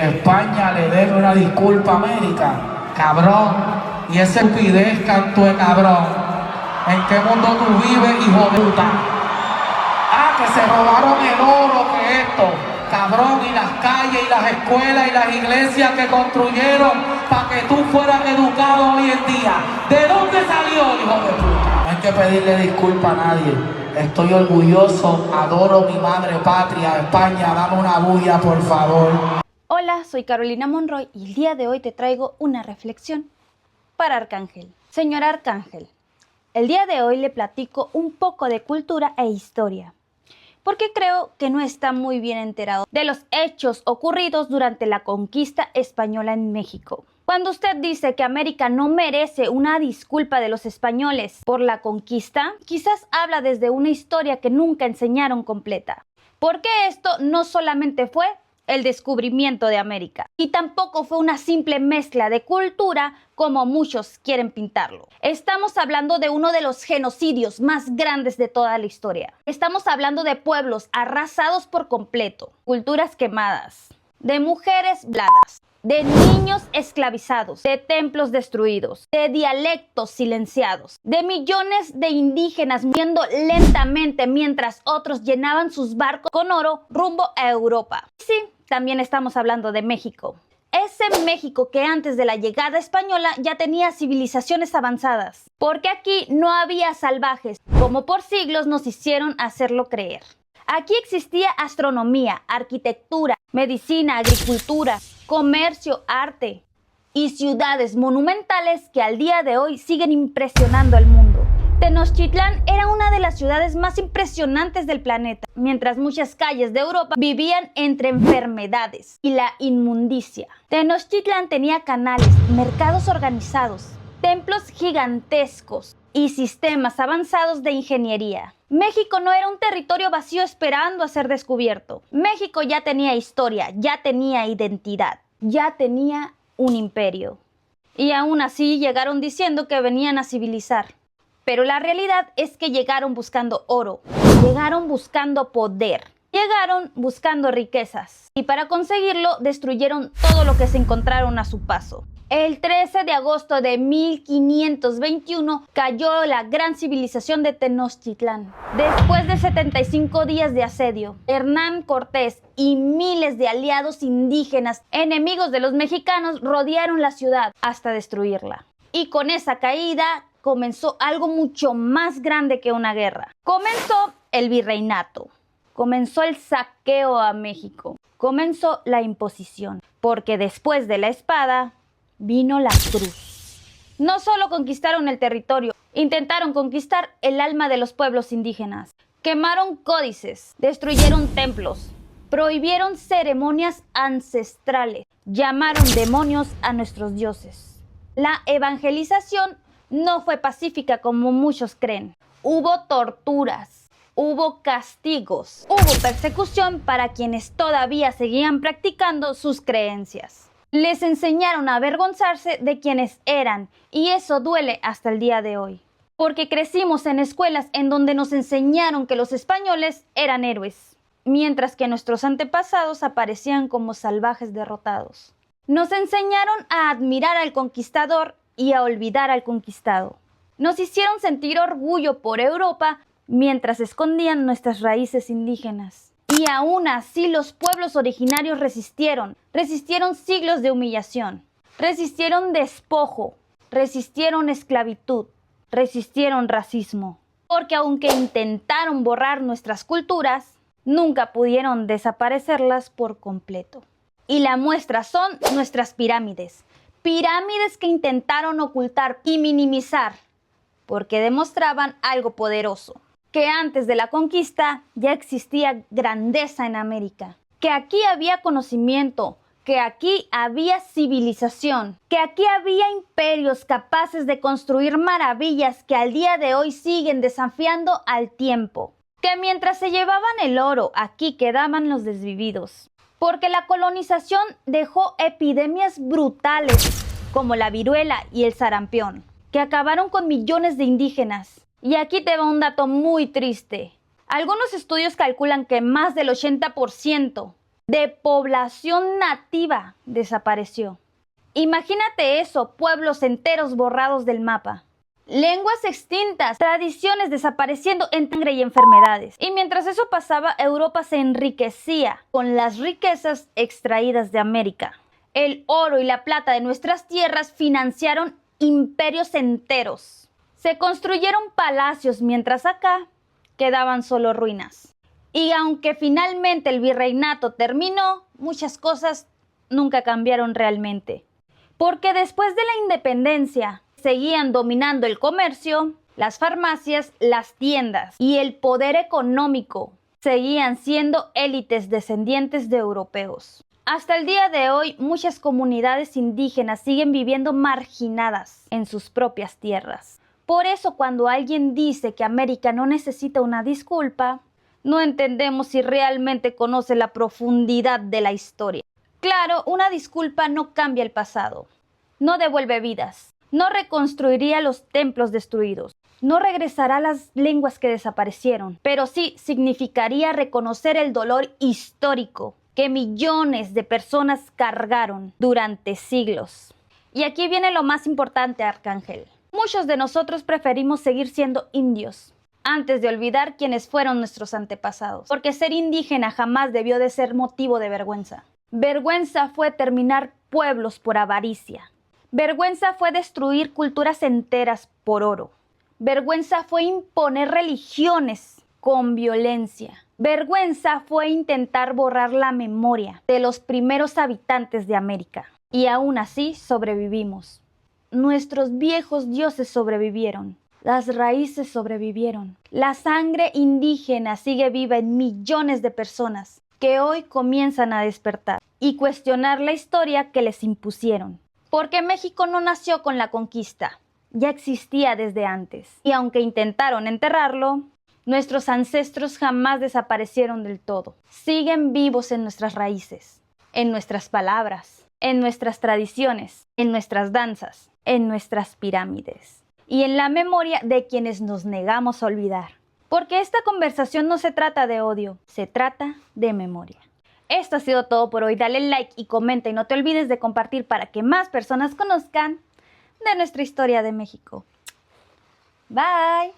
España le debe una disculpa a América. Cabrón. Y esa estupidez, canto de cabrón. ¿En qué mundo tú vives, hijo de puta? Ah, que se robaron el oro, que esto. Cabrón, y las calles, y las escuelas, y las iglesias que construyeron para que tú fueras educado hoy en día. ¿De dónde salió, hijo de puta? No hay que pedirle disculpa a nadie. Estoy orgulloso, adoro mi madre patria, España. Dame una bulla, por favor. Hola, soy Carolina Monroy y el día de hoy te traigo una reflexión para Arcángel. Señor Arcángel, el día de hoy le platico un poco de cultura e historia, porque creo que no está muy bien enterado de los hechos ocurridos durante la conquista española en México. Cuando usted dice que América no merece una disculpa de los españoles por la conquista, quizás habla desde una historia que nunca enseñaron completa. Porque esto no solamente fue el descubrimiento de América, y tampoco fue una simple mezcla de cultura como muchos quieren pintarlo. Estamos hablando de uno de los genocidios más grandes de toda la historia. Estamos hablando de pueblos arrasados por completo, culturas quemadas, de mujeres violadas, de niños esclavizados, de templos destruidos, de dialectos silenciados, de millones de indígenas muriendo lentamente mientras otros llenaban sus barcos con oro rumbo a Europa. Sí, también estamos hablando de México. Ese México que antes de la llegada española ya tenía civilizaciones avanzadas, porque aquí no había salvajes, como por siglos nos hicieron hacerlo creer. Aquí existía astronomía, arquitectura, medicina, agricultura, comercio, arte y ciudades monumentales que al día de hoy siguen impresionando al mundo. Tenochtitlán era una de las ciudades más impresionantes del planeta, mientras muchas calles de Europa vivían entre enfermedades y la inmundicia. Tenochtitlán tenía canales, mercados organizados, templos gigantescos y sistemas avanzados de ingeniería. México no era un territorio vacío esperando a ser descubierto. México ya tenía historia, ya tenía identidad, ya tenía un imperio. Y aún así llegaron diciendo que venían a civilizar. Pero la realidad es que llegaron buscando oro, llegaron buscando poder, llegaron buscando riquezas. Y para conseguirlo destruyeron todo lo que se encontraron a su paso. El 13 de agosto de 1521 cayó la gran civilización de Tenochtitlán. Después de 75 días de asedio, Hernán Cortés y miles de aliados indígenas, enemigos de los mexicanos, rodearon la ciudad hasta destruirla. Y con esa caída comenzó algo mucho más grande que una guerra. Comenzó el virreinato, comenzó el saqueo a México, comenzó la imposición, porque después de la espada vino la cruz. No solo conquistaron el territorio, intentaron conquistar el alma de los pueblos indígenas. Quemaron códices, destruyeron templos, prohibieron ceremonias ancestrales, llamaron demonios a nuestros dioses. La evangelización no fue pacífica como muchos creen. Hubo torturas, hubo castigos, hubo persecución para quienes todavía seguían practicando sus creencias. Les enseñaron a avergonzarse de quienes eran, y eso duele hasta el día de hoy. Porque crecimos en escuelas en donde nos enseñaron que los españoles eran héroes, mientras que nuestros antepasados aparecían como salvajes derrotados. Nos enseñaron a admirar al conquistador y a olvidar al conquistado. Nos hicieron sentir orgullo por Europa mientras escondían nuestras raíces indígenas. Y aún así los pueblos originarios resistieron siglos de humillación, resistieron despojo, resistieron esclavitud, resistieron racismo. Porque aunque intentaron borrar nuestras culturas, nunca pudieron desaparecerlas por completo. Y la muestra son nuestras pirámides. Pirámides que intentaron ocultar y minimizar, porque demostraban algo poderoso, que antes de la conquista ya existía grandeza en América, que aquí había conocimiento, que aquí había civilización, que aquí había imperios capaces de construir maravillas que al día de hoy siguen desafiando al tiempo, que mientras se llevaban el oro, aquí quedaban los desvividos. Porque la colonización dejó epidemias brutales como la viruela y el sarampión, que acabaron con millones de indígenas. Y aquí te va un dato muy triste. Algunos estudios calculan que más del 80% de población nativa desapareció. Imagínate eso, pueblos enteros borrados del mapa. Lenguas extintas, tradiciones desapareciendo en sangre y enfermedades. Y mientras eso pasaba, Europa se enriquecía con las riquezas extraídas de América. El oro y la plata de nuestras tierras financiaron imperios enteros. Se construyeron palacios, mientras acá quedaban solo ruinas. Y aunque finalmente el virreinato terminó, muchas cosas nunca cambiaron realmente. Porque después de la independencia, seguían dominando el comercio, las farmacias, las tiendas y el poder económico. Seguían siendo élites descendientes de europeos. Hasta el día de hoy, muchas comunidades indígenas siguen viviendo marginadas en sus propias tierras. Por eso, cuando alguien dice que América no necesita una disculpa, no entendemos si realmente conoce la profundidad de la historia. Claro, una disculpa no cambia el pasado, no devuelve vidas, no reconstruiría los templos destruidos, no regresará las lenguas que desaparecieron, pero sí significaría reconocer el dolor histórico que millones de personas cargaron durante siglos. Y aquí viene lo más importante, Arcángel. Muchos de nosotros preferimos seguir siendo indios antes de olvidar quiénes fueron nuestros antepasados, porque ser indígena jamás debió de ser motivo de vergüenza. Vergüenza fue terminar pueblos por avaricia. Vergüenza fue destruir culturas enteras por oro. Vergüenza fue imponer religiones con violencia. Vergüenza fue intentar borrar la memoria de los primeros habitantes de América. Y aún así sobrevivimos. Nuestros viejos dioses sobrevivieron. Las raíces sobrevivieron. La sangre indígena sigue viva en millones de personas que hoy comienzan a despertar y cuestionar la historia que les impusieron. Porque México no nació con la conquista, ya existía desde antes. Y aunque intentaron enterrarlo, nuestros ancestros jamás desaparecieron del todo. Siguen vivos en nuestras raíces, en nuestras palabras, en nuestras tradiciones, en nuestras danzas, en nuestras pirámides y en la memoria de quienes nos negamos a olvidar. Porque esta conversación no se trata de odio, se trata de memoria. Esto ha sido todo por hoy. Dale like y comenta y no te olvides de compartir para que más personas conozcan de nuestra historia de México. Bye.